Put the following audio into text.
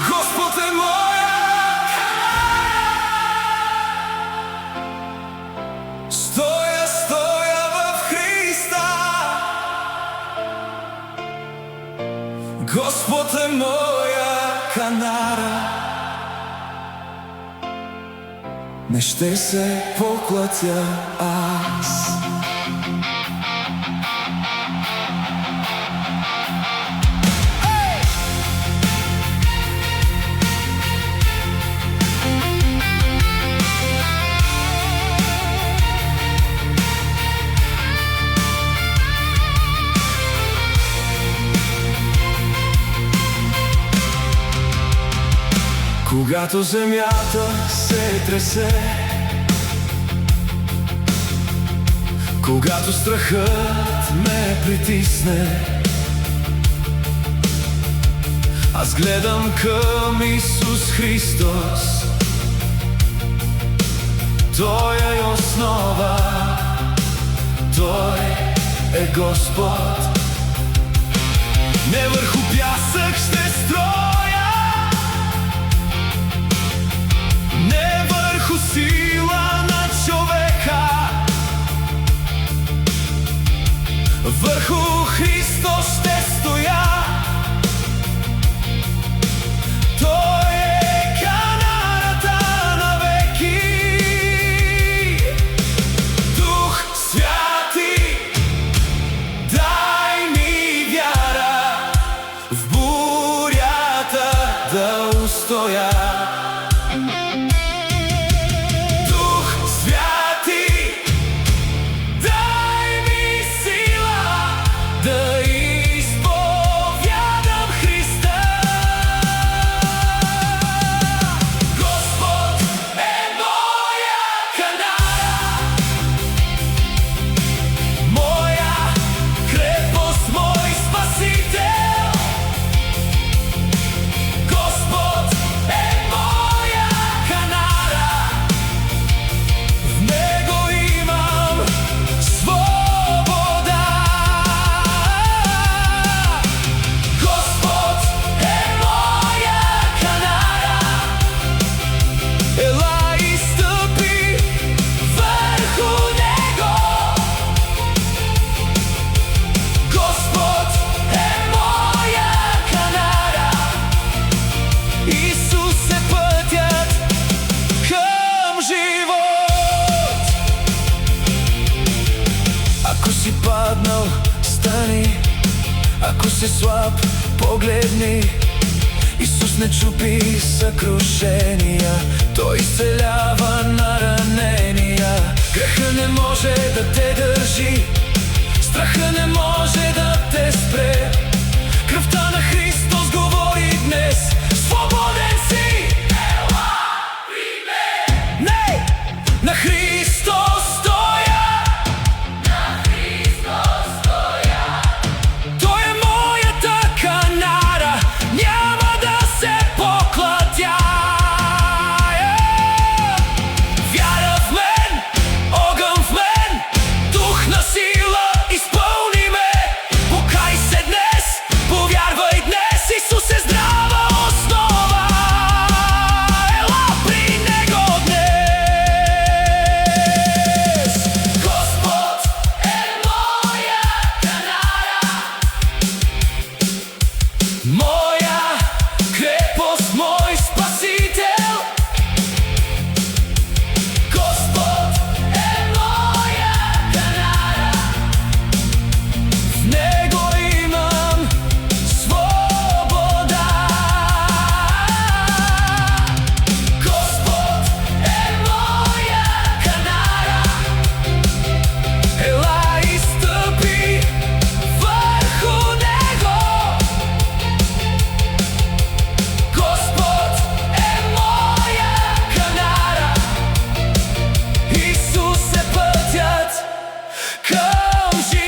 Господ е моя канара. Стоя в Христа. Господ е моя канара. Не ще се поклатя аз. Когато земята се тресе, когато страхът ме притисне, аз гледам към Исус Христос. Той е основа, Той е Господ. Не върху пясък ще строя, не върху сила на човека, върху Христос ще стоя. Той е канарата навеки. Дух Святи, дай ми вяра в бурята да устоя. Ако си паднал, стани. Ако си слаб, погледни. Исус не чупи съкрушения, Той изцелява наранения. Греха не може да те държи, страха не може да те спре. Кръвта на Христос говори днес, свободен си. Ела при мен! Не! На Христос стоя. На Христос стоя. Той е моята канара, няма да се поклатя. Вяра в мен, огън в мен, дух на сила изпълни ме. Покай се днес, повярвай днес, Исус е здрава основа. Ела при Него днес. Господ е моя канара, моя крепост, мой спасител. Господ е моя канара, в Него имам свобода. Господ е моя канара, ела и стъпи върху Него. Господ е моя канара, Исус е пътят към живот.